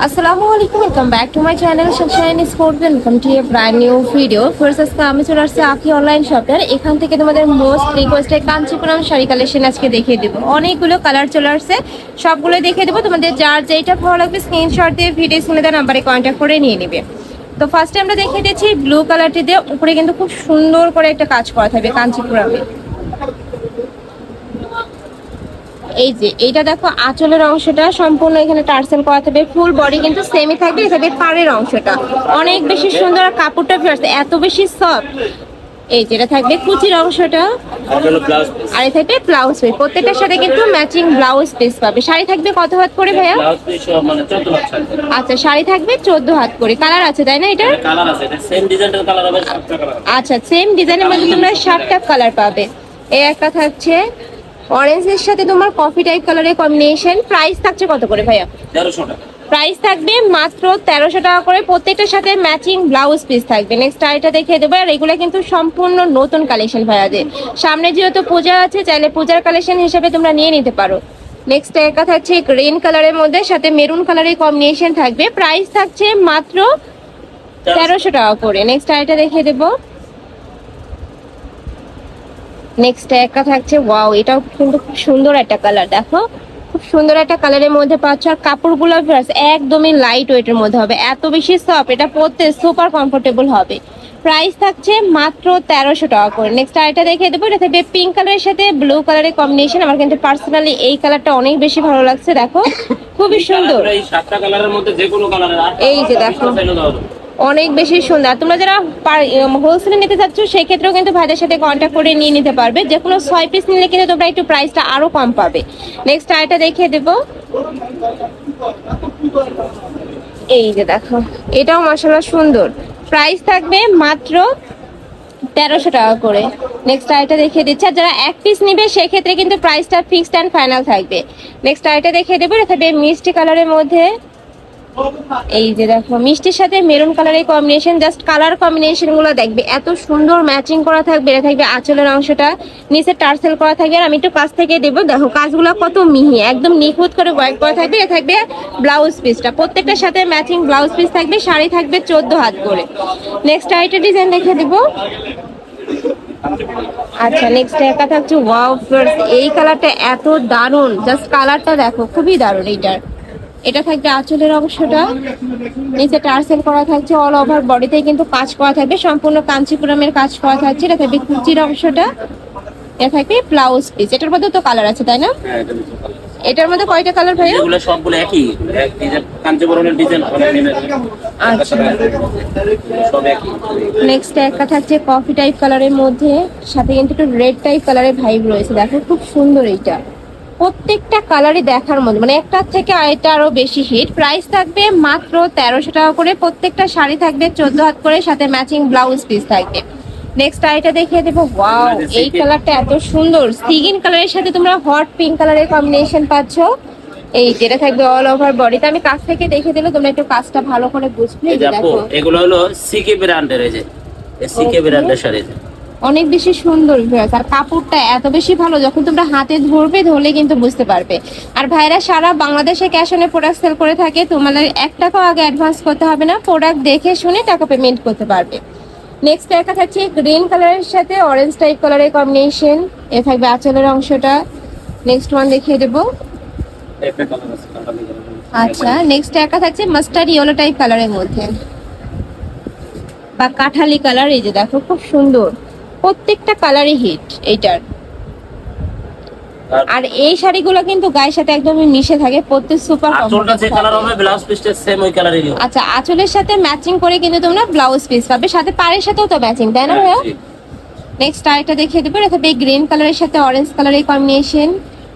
আসসালামু আলাইকুম, welcome back to my channel Sunshine sports. Welcome to A brand new video. First আজকে আমি চলে আসছি আখি অনলাইন শপের। এখান থেকে তোমাদের most requested Kanchipuram sari collection আজকে দেখিয়ে দেবো। অনেকগুলো কালার চলে আসছে, সবগুলো দেখিয়ে দেবো। তোমাদের যার যেটা ভালো লাগবে স্ক্রিনশট দিয়ে ভিডিও স্ক্রিনে দেওয়া নাম্বারে কন্ট্যাক্ট করে নিয়ে নেবে। তো ফার্স্টে আমরা দেখিয়ে দিচ্ছি ব্লু কালারটি দিয়ে, উপরে কিন্তু খুব সুন্দর করে একটা কাজ করা থাকবে কাঞ্চিপুরমে। এই যে এইটা দেখো, আঁচলের অংশটা সম্পূর্ণ এখানে টার্সেল করা থাকবে। ফুল বডি কিন্তু সেমই থাকবে। এখানে পাড়ের অংশটা অনেক বেশি সুন্দর, আর কাপড়টা এত বেশি সফট। এই যেটা থাকবে কুচির অংশটা, আর এই থাকবে ব্লাউজ পিস। প্রত্যেকটার সাথে কিন্তু ম্যাচিং ব্লাউজ পিস পাবে। শাড়ি থাকবে কত হাত করে ভাইয়া? আচ্ছা, শাড়ি থাকবে 14 হাত করে। কালার আছে তাই না? এটা আচ্ছা, সেম ডিজাইনের মধ্যে তোমরা 7টা কালার পাবে। এই একটা থাকছে অরেঞ্জের সাথে তোমার কফি টাইপ কালারের কম্বিনেশন। প্রাইস থাকছে কত করে ভাইয়া? 1300 টাকা। প্রাইস থাকবে মাত্র 1300 টাকা করে। প্রত্যেকটার সাথে ম্যাচিং ব্লাউজ পিস থাকবে। নেক্সট আইটা দেখিয়ে দেবো। আর এগুলো কিন্তু সম্পূর্ণ নতুন কালেকশন ভাইয়াদের। সামনে যেহেতু পূজা আছে, চাইলে পূজার কালেকশন হিসেবে তোমরা নিয়ে নিতে পারো। নেক্সট একটা থাকছে গ্রিন কালারের মধ্যে, সাথে মেরুন কালারের কম্বিনেশন থাকবে। প্রাইস থাকছে মাত্র 1300 টাকা করে। নেক্সট আইটা দেখিয়ে দেবো। নেক্সট একটা থাকছে, ওয়াও, এটাও কিন্তু খুব সুন্দর একটা কালার। দেখো, খুব সুন্দর একটা কালারের মধ্যে পাচ্ছ। আর কাপড়গুলো একদমই লাইট ওয়েটের মধ্যে হবে, এত বেশি সফট, এটা পরতে সুপার কমফোর্টেবল হবে। প্রাইস থাকছে মাত্র 1300 টাকা করে। নেক্সট আইটা দেখিয়ে দেবো। এটা থাকবে পিঙ্ক কালারের সাথে ব্লু কালারের কম্বিনেশন। আমার কিন্তু পার্সোনালি এই কালারটা অনেক বেশি ভালো লাগছে। দেখো, খুবই সুন্দর। এই যে দেখো, অনেক বেশি সুন্দর। তোমরা যারা হোলসেলে নিতে চাচ্ছ সেক্ষেত্রেও কিন্তু ভাইদের সাথে কন্ট্যাক্ট করে নিয়ে নিতে পারবে। যে কোনো 6 পিস নিলে কিন্তু তোমরা একটু প্রাইসটা আরো কম পাবে। নেক্সট আইটা দেখিয়ে দেবো। এই যে দেখো, এটাও মাশাআল্লাহ সুন্দর। প্রাইস থাকবে মাত্র 1300 টাকা করে। নেক্সট আইটা দেখিয়ে দিচ্ছি। আর যারা এক পিস নিবে সেক্ষেত্রে কিন্তু প্রাইসটা ফিক্সড অ্যান্ড ফাইনাল থাকবে। নেক্সট আইটা দেখিয়ে দেবো। এটা থাকবে মিষ্টি কালারের মধ্যে। এই যে দেখো, মিষ্টির সাথে মেরুন কালারের কম্বিনেশন। জাস্ট কালার কম্বিনেশন গুলো দেখবে এত সুন্দর ম্যাচিং করা থাকবে। এটা থাকবে আঁচলের অংশটা, নিচে টার্সেল করা থাকবে। আর আমি একটু কাছ থেকে দেবো, দেখো কাজগুলো কত মিহি, একদম নিখুঁত করে ওয়ার্ক করা থাকবে। এটা থাকবে ব্লাউজ পিসটা, প্রত্যেকটার সাথে ম্যাচিং ব্লাউজ পিস থাকবে। শাড়ি থাকবে 14 হাত করে। নেক্সট আইটা ডিজাইন দেখে দেবো। আচ্ছা, নেক্সট একটা থাকছে, ওয়াও ফ্রেন্ডস, এই কালারটা এত দারুণ। জাস্ট কালারটা দেখো, খুবই দারুণ এইটার। এটা থাকবে আঁচলের অংশটা, নিচে টার্সেল করা থাকছে। অল ওভার বডিতে কিন্তু কাজ করা থাকবে, সম্পূর্ণ কাঞ্চিপুরমের কাজ করা থাকছে। এটা থাকবে কুচির অংশটা, এটা থাকবে ব্লাউজ পিস। এটার মধ্যে তো কালার আছে তাই না? এটার মধ্যে কয়টা কালার ভাই? এগুলো সবগুলো একই, এক ডিজাইন, কাঞ্চিপুরমের ডিজাইন। আচ্ছা, সব একই। নেক্সট একটা থাকছে কফি টাইপ কালারের মধ্যে, সাথে কিন্তু একটু রেড টাইপ কালারের ভাইব রয়েছে। দেখো, খুব সুন্দর এইটা। প্রত্যেকটা কালারই দেখার মধ্যে, মানে একটার থেকে আরেকটা আরো বেশি হিট। প্রাইস থাকবে মাত্র 1300 টাকা করে। প্রত্যেকটা শাড়ি থাকবে 14 হাত করে, সাথে ম্যাচিং ব্লাউজ পিস থাকবে। নেক্সট আইটা দেখিয়ে দেবো। ওয়াও, এই কালারটা এত সুন্দর। সিগিন কালারের সাথে তোমরা হট পিঙ্ক কালারের কম্বিনেশন পাচ্ছ। এই যেটা থাকবে অল ওভার বডিতে। আমি কাছ থেকে দেখে দিলে তোমরা একটু কাজটা ভালো করে বুঝবে। দেখো, এগুলো হলো সিকে ব্র্যান্ডের। এই যে সিকে ব্র্যান্ডের শাড়ি, অনেক বেশি সুন্দর। আর কাপড়টা এত বেশি ভালো, যখন তোমরা হাতে ধরবে ধরলে কিন্তু বুঝতে পারবে। আর ভাইরা সারা বাংলাদেশে ক্যাশ অনে প্রোডাক্ট সেল করে থাকে। তোমাদের 1 টাকাও আগে অ্যাডভান্স করতে হবে না, প্রোডাক্ট দেখে শুনে টাকা পেমেন্ট করতে পারবে। নেক্সট একটা থাকছে গ্রিন কালারের সাথে অরেঞ্জ টাইপ কালারের কম্বিনেশন। এ থাকবে আঁচলের অংশটা। নেক্সট ওয়ান দেখিয়ে দেবো। আচ্ছা, নেক্সট একটা থাকছে মাস্টার্ড ইয়েলো টাইপ কালারের মধ্যে বা কাঠালি কালার। এই যে দেখো, খুব সুন্দর। প্রত্যেকটা কালারই হিট এইটার। আর এই শাড়িগুলো কিন্তু গায়ের সাথে একদমই মিশে থাকে, প্রত্যেক সুপার কমফোর্টেবল। আচ্ছা, আঁচলের সাথে ম্যাচিং করে কিন্তু তোমরা ব্লাউজ পিস পাবে, সাথে পাড়ের সাথেও তো ম্যাচিং, তাই না ভাইয়া? নেক্সট আরেকটা দেখিয়ে দেবো। এটা থাকবে গ্রিন কালারের সাথে অরেঞ্জ কালারের কম্বিনেশন।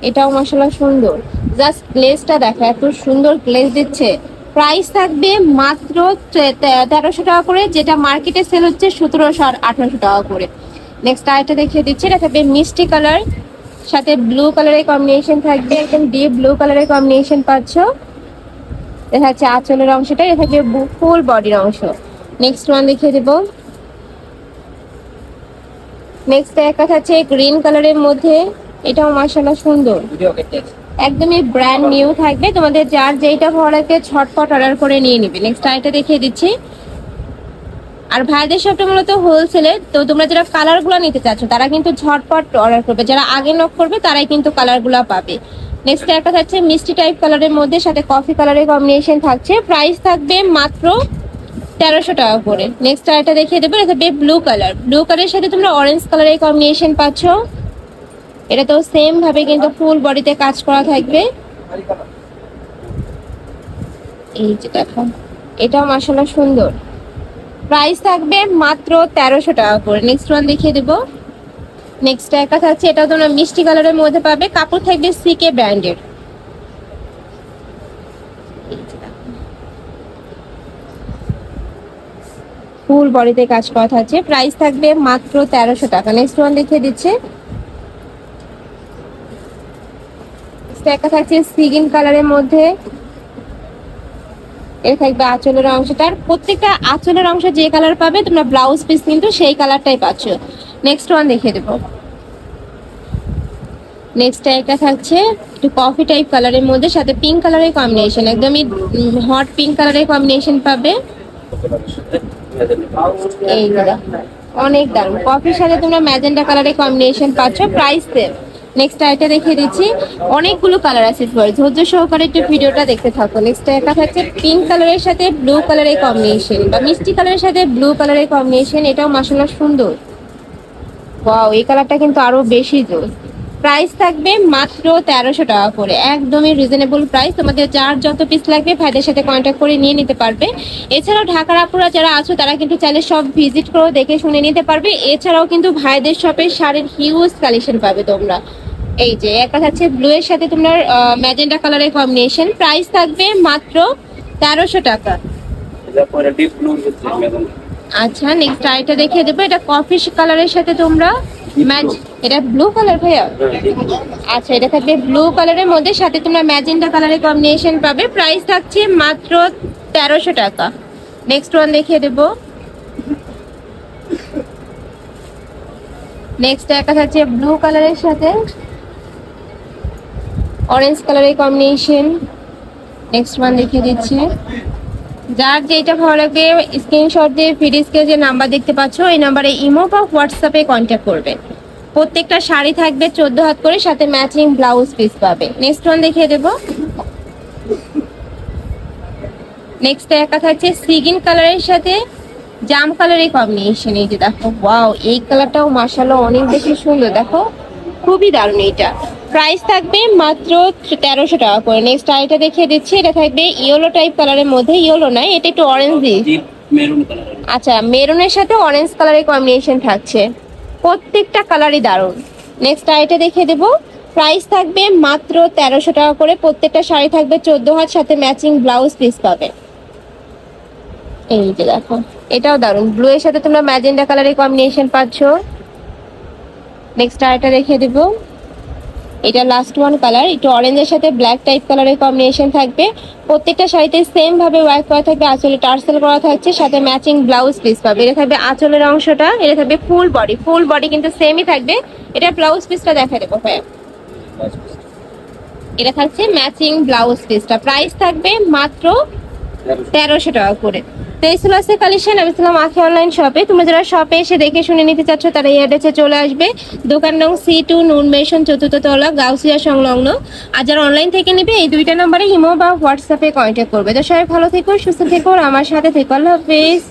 এটাও মাশাআল্লাহ সুন্দর। জাস্ট গ্লেজটা দেখো, এত সুন্দর গ্লেজ দিচ্ছে। প্রাইস থাকবে মাত্র 1300 টাকা করে, যেটা মার্কেটে সেল হচ্ছে 1700 আর 1800 টাকা করে। নেক্সট আইটা দেখিয়ে দিচ্ছি। এটা থাকবে মিষ্টি কালার, সাথে ব্লু কালারের কম্বিনেশন থাকবে, একদম ডিপ ব্লু কালারের কম্বিনেশন পাচ্ছ। এটা হচ্ছে আঁচলের অংশটা, এটা থাকবে ফুল বডির অংশ। নেক্সট ওয়ান দেখিয়ে দেবো। নেক্সট একটা থাকছে গ্রিন কালারের মধ্যে, এটাও মাশাআল্লাহ সুন্দর। একদমই ব্র্যান্ড নিউ থাকবে, তোমাদের যার যেইটা ভালো লাগে ঝটপট অর্ডার করে নিয়ে নিবে। নেক্সট আইটা দেখিয়ে দিচ্ছি। আর ভাইদের শপটা মূলত হোলসেলে, তো তোমরা যারা কালার গুলো নিতে চাচ্ছ তারা কিন্তু ঝটপট অর্ডার করবে, যারা আগে নক করবে তারাই কিন্তু কালার গুলা পাবে। নেক্সট একটা থাকছে মিষ্টি টাইপ কালারের মধ্যে, সাথে কফি কালারের কম্বিনেশন থাকছে, প্রাইস থাকবে মাত্র 1300 টাকা করে। নেক্সট আইটা দেখিয়ে দেবো, এটা থাকবে ব্লু কালার, ব্লু কালারের সাথে তোমরা অরেঞ্জ কালারের কম্বিনেশন পাচ্ছ। এটা তো সেম ভাবে কিন্তু ফুল বডিতে কাজ করা থাকবে। এই যে দেখো, এটাও মাশাআল্লাহ সুন্দর, প্রাইস থাকবে মাত্র 1300 টাকা করে। নেক্সট ওয়ান দেখিয়ে দেবো। নেক্সট একটা থাকছে, এটাও তোমরা মিষ্টি কালারের মধ্যে পাবে, কাপড় থাকবে সিকে ব্র্যান্ডের। ফুল বডিতে কাজ করা থাকছে, প্রাইস থাকবে মাত্র 1300 টাকা। নেক্সট ওয়ান দেখিয়ে দিচ্ছে। একটা থাকছে সিগিন কালারের মধ্যে, এর থাকবে আঁচলের অংশটার, প্রত্যেকটা আঁচলের অংশ যে কালার পাবে তোমরা ব্লাউজ পিস কিন্তু সেই কালারটাই পাচ্ছ। নেক্সট ওয়ান দেখিয়ে দেবো। নেক্সট একটা থাকছে একটু কফি টাইপ কালারের মধ্যে, সাথে পিঙ্ক কালারের কম্বিনেশন, একদমই হট পিঙ্ক কালারের কম্বিনেশন পাবে। এই অনেক দারুণ, কফির সাথে তোমরা ম্যাজেন্ডা কালারের কম্বিনেশন পাচ্ছ, প্রাইস সেম। নেক্সট আইটা দেখিয়ে দিচ্ছি, অনেকগুলো কালার আছে, ধৈর্য সহকারে একটু ভিডিওটা দেখতে থাকো। নেক্সট একটা থাকছে পিঙ্ক কালারের সাথে ব্লু কালারের কম্বিনেশন, বা মিষ্টি কালারের সাথে ব্লু কালারের কম্বিনেশন, এটাও মাশাআল্লাহ সুন্দর। ওয়াও, এই কালারটা কিন্তু আরো বেশি জোস। প্রাইস থাকবে মাত্র 1300 টাকা করে, একদমই রিজনেবল প্রাইস। তোমাদের যার যত পিস লাগবে ভাইদের সাথে কন্ট্যাক্ট করে নিয়ে নিতে পারবে। এছাড়াও ঢাকার আপুরা যারা আছো তারা কিন্তু চাইলে সব ভিজিট করে দেখে শুনে নিতে পারবে। এছাড়াও কিন্তু ভাইদের শপে শাড়ির হিউজ কালেকশন পাবে তোমরা। এই যে একটা থাকছে ব্লু এর সাথে তোমার ম্যাজেন্ডা কালারের কম্বিনেশন, প্রাইস থাকবে মাত্র 1300 টাকা। আচ্ছা, নেক্সট আইটা দেখিয়ে দেবো, এটা কফি কালারের সাথে তোমরা এটা ব্লু কালার ভাইয়া। আচ্ছা, এটা থাকবে ব্লু কালারের মধ্যে, সাথে তোমরা ম্যাজেন্ডা কালারের কম্বিনেশন পাবে, প্রাইস থাকছে মাত্র 1300 টাকা। নেক্সট ওয়ান দেখিয়ে দেবো। নেক্সট একটা থাকছে ব্লু কালারের সাথে অরেঞ্জ কালারের কম্বিনেশন। নেক্সট ওয়ান দেখিয়ে দিচ্ছি। যার যেটা ভালো লাগবে স্ক্রিনশট দিয়ে ভিডিওতে যে নাম্বার দেখতে পাচ্ছ এই নাম্বারে ইমো বা হোয়াটসঅ্যাপে কন্ট্যাক্ট করবে। প্রত্যেকটা শাড়ি থাকবে 14 হাত করে, সাথে ম্যাচিং ব্লাউজ পিস পাবে। নেক্সট ওয়ান দেখিয়ে দেব। নেক্সট একটা থাকছে সিগিন কালারের সাথে জাম কালারের কম্বিনেশন। এই যে দেখো, ওয়াও, এই কালারটাও মাশাআল্লাহ অনেক বেশি সুন্দর, দেখো খুবই দারুণ। এটা প্রাইস থাকবে মাত্র 1300 টাকা করে। নেক্সট আইটা দেখিয়ে দিচ্ছি, এটা থাকবে ইয়েলো টাইপ কালারের মধ্যে, ইয়েলো নয় এটা একটু অরেঞ্জ। আচ্ছা, মেরুনের সাথে অরেঞ্জ কালারের কম্বিনেশন থাকছে, প্রত্যেকটা কালারই দারুণ। নেক্সট আইটা দেখিয়ে দেবো, প্রাইস থাকবে মাত্র 1300 টাকা করে। প্রত্যেকটা শাড়ি থাকবে 14 হাত, সাথে ম্যাচিং ব্লাউজ পিস পাবে। এই যে দেখো, এটাও দারুণ, ব্লু এর সাথে তোমরা ম্যাজেন্ডা কালারের কম্বিনেশন পাচ্ছ। নেক্সট আইটা দেখিয়ে দেবো, এটা লাস্ট ওয়ান কালার, একটু অরেঞ্জের সাথে ব্ল্যাক টাইপ কালারের কম্বিনেশন থাকবে। প্রত্যেকটা শাড়িতে সেম ভাবে ওয়ার্ক করা থাকবে, আঁচলে টার্সেল করা থাকছে, সাথে ম্যাচিং ব্লাউজ পিস পাবে। এটা থাকবে আঁচলের অংশটা, এটা থাকবে ফুল বডি কিন্তু সেমই থাকবে। এটা ব্লাউজ পিসটা দেখা দেবো ভাইয়া, এটা থাকছে ম্যাচিং ব্লাউজ পিসটা, প্রাইস থাকবে মাত্র 1300 টাকা করে। তো এই ছিল আজকে কালেকশন। আমি ছিলাম আখি অনলাইন শপে। তোমরা যারা শপে এসে দেখে শুনে নিতে চাচ্ছ তারা এই অ্যাড্রেসে চলে আসবে। দোকান নং C2 নূর মেশন 4th তলা, গাউসিয়া সংলগ্ন। আর যারা অনলাইন থেকে নিবে এই দুইটা নম্বরে ইমো বা হোয়াটসঅ্যাপে কন্ট্যাক্ট করবে। তো সবাই ভালো থেকো, সুস্থ থেকো, আর আমার সাথে থেকো। আল্লাহ হাফেজ।